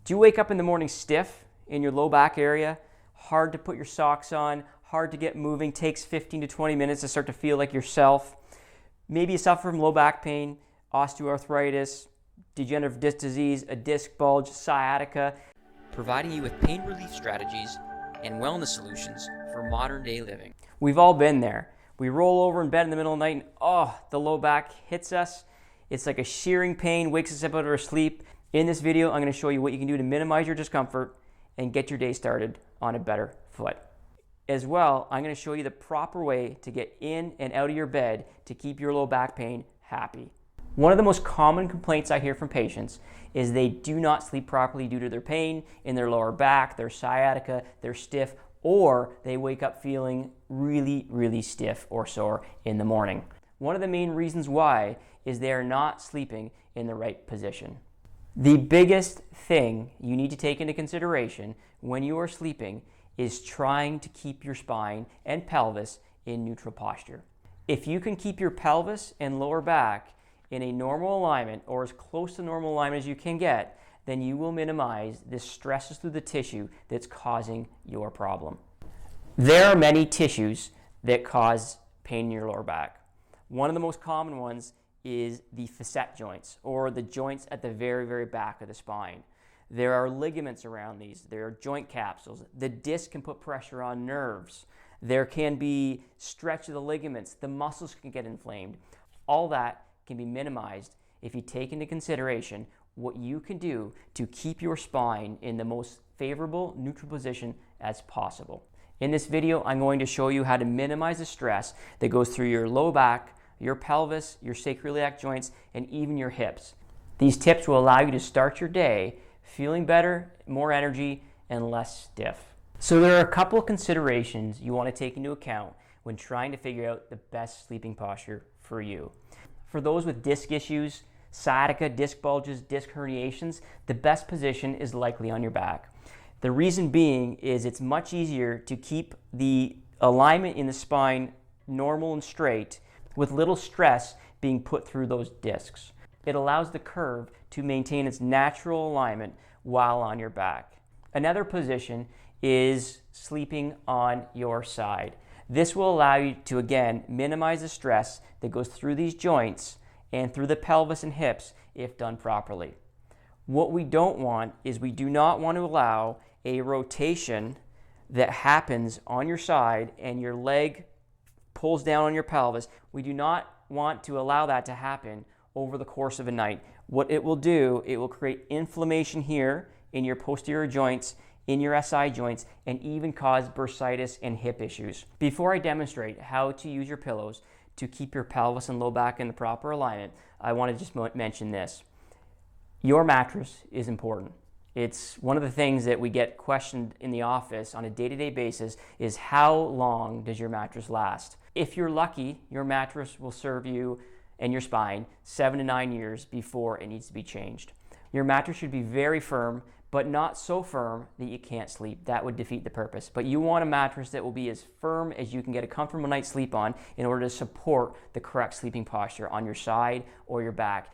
Do you wake up in the morning stiff in your low back area? Hard to put your socks on, hard to get moving, takes 15 to 20 minutes to start to feel like yourself. Maybe you suffer from low back pain, osteoarthritis, degenerative disc disease, a disc bulge, sciatica. Providing you with pain relief strategies and wellness solutions for modern day living. We've all been there. We roll over in bed in the middle of the night and the low back hits us. It's like a shearing pain, wakes us up out of our sleep. In this video, I'm going to show you what you can do to minimize your discomfort and get your day started on a better foot. As well, I'm going to show you the proper way to get in and out of your bed to keep your low back pain happy. One of the most common complaints I hear from patients is they do not sleep properly due to their pain in their lower back, their sciatica, they're stiff, or they wake up feeling really, really stiff or sore in the morning. One of the main reasons why is they are not sleeping in the right position. The biggest thing you need to take into consideration when you are sleeping is trying to keep your spine and pelvis in neutral posture. If you can keep your pelvis and lower back in a normal alignment or as close to normal alignment as you can get, then you will minimize the stresses through the tissue that's causing your problem. There are many tissues that cause pain in your lower back. One of the most common ones is the facet joints, or the joints at the very, very back of the spine. There are ligaments around these. There are joint capsules. The disc can put pressure on nerves. There can be stretch of the ligaments. The muscles can get inflamed. All that can be minimized if you take into consideration what you can do to keep your spine in the most favorable neutral position as possible. In this video, I'm going to show you how to minimize the stress that goes through your low back, your pelvis, your sacroiliac joints, and even your hips. These tips will allow you to start your day feeling better, more energy, and less stiff. So there are a couple of considerations you want to take into account when trying to figure out the best sleeping posture for you. For those with disc issues, sciatica, disc bulges, disc herniations, the best position is likely on your back. The reason being is it's much easier to keep the alignment in the spine normal and straight with little stress being put through those discs. It allows the curve to maintain its natural alignment while on your back. Another position is sleeping on your side. This will allow you to, again, minimize the stress that goes through these joints and through the pelvis and hips if done properly. What we don't want is we do not want to allow a rotation that happens on your side and your leg pulls down on your pelvis. We do not want to allow that to happen over the course of a night. What it will do, it will create inflammation here in your posterior joints, in your SI joints, and even cause bursitis and hip issues. Before I demonstrate how to use your pillows to keep your pelvis and low back in the proper alignment, I want to just mention this. Your mattress is important. It's one of the things that we get questioned in the office on a day-to-day basis is how long does your mattress last? If you're lucky, your mattress will serve you and your spine 7 to 9 years before it needs to be changed. Your mattress should be very firm, but not so firm that you can't sleep. That would defeat the purpose. But you want a mattress that will be as firm as you can get a comfortable night's sleep on in order to support the correct sleeping posture on your side or your back.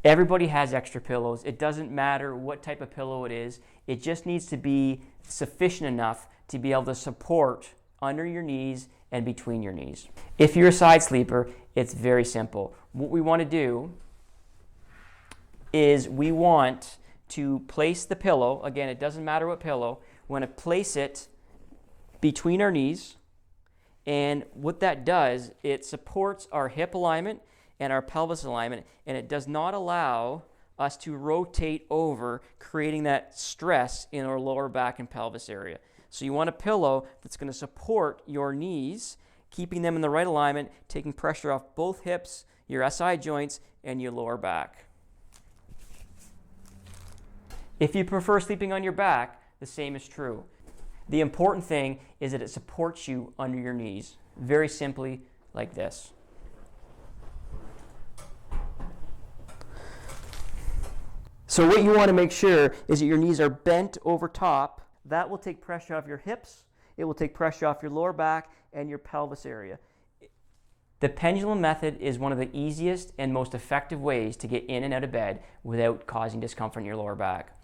Everybody has extra pillows. It doesn't matter what type of pillow it is. It just needs to be sufficient enough to be able to support under your knees and between your knees. If you're a side sleeper, it's very simple. What we want to do is we want to place the pillow, again, it doesn't matter what pillow, we want to place it between our knees, and what that does, it supports our hip alignment and our pelvis alignment, and it does not allow us to rotate over, creating that stress in our lower back and pelvis area. So you want a pillow that's going to support your knees, keeping them in the right alignment, taking pressure off both hips, your SI joints, and your lower back. If you prefer sleeping on your back, the same is true. The important thing is that it supports you under your knees, very simply like this. So what you want to make sure is that your knees are bent over top. That will take pressure off your hips, it will take pressure off your lower back and your pelvis area. The pendulum method is one of the easiest and most effective ways to get in and out of bed without causing discomfort in your lower back.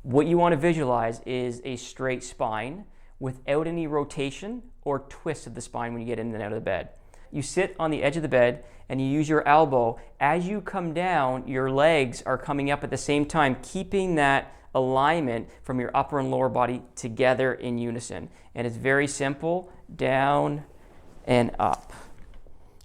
What you want to visualize is a straight spine without any rotation or twist of the spine when you get in and out of the bed. You sit on the edge of the bed and you use your elbow. As you come down, your legs are coming up at the same time, keeping that alignment from your upper and lower body together in unison. And it's very simple, down and up.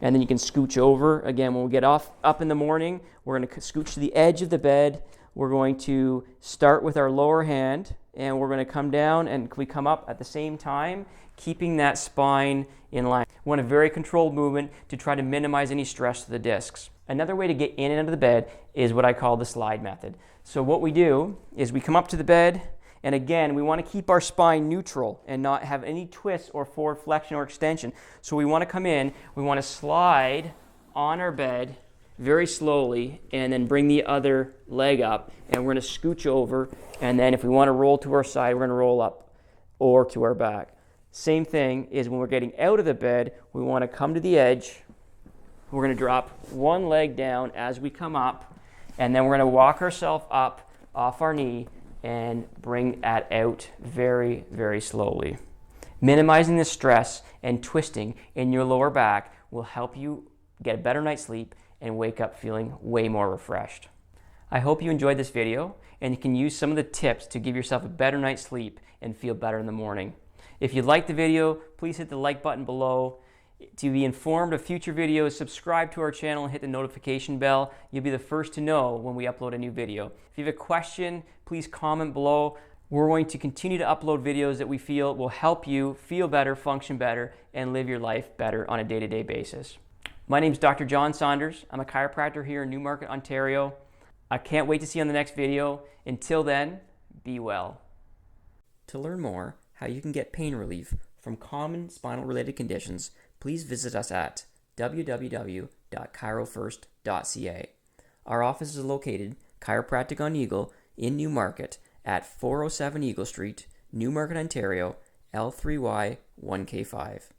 And then you can scooch over. Again, when we get up in the morning, we're going to scooch to the edge of the bed. We're going to start with our lower hand, and we're going to come down, and we come up at the same time, keeping that spine in line. We want a very controlled movement to try to minimize any stress to the discs. Another way to get in and out of the bed is what I call the slide method. So what we do is we come up to the bed, and again, we want to keep our spine neutral and not have any twists or forward flexion or extension. So we want to come in, we want to slide on our bed very slowly, and then bring the other leg up, and we're going to scooch over, and then if we want to roll to our side, we're going to roll up or to our back. Same thing is when we're getting out of the bed, we want to come to the edge. We're going to drop one leg down as we come up, and then we're going to walk ourselves up off our knee and bring that out very, very slowly. Minimizing the stress and twisting in your lower back will help you get a better night's sleep and wake up feeling way more refreshed. I hope you enjoyed this video and you can use some of the tips to give yourself a better night's sleep and feel better in the morning. If you liked the video, please hit the like button below. To be informed of future videos, subscribe to our channel and hit the notification bell. You'll be the first to know when we upload a new video. If you have a question, please comment below. We're going to continue to upload videos that we feel will help you feel better, function better, and live your life better on a day-to-day basis. My name is Dr. Jon Saunders. I'm a chiropractor here in Newmarket, Ontario. I can't wait to see you on the next video. Until then, be well. To learn more how you can get pain relief from common spinal-related conditions, please visit us at www.chirofirst.ca. Our office is located Chiropractic on Eagle in Newmarket at 407 Eagle Street, Newmarket, Ontario, L3Y 1K5.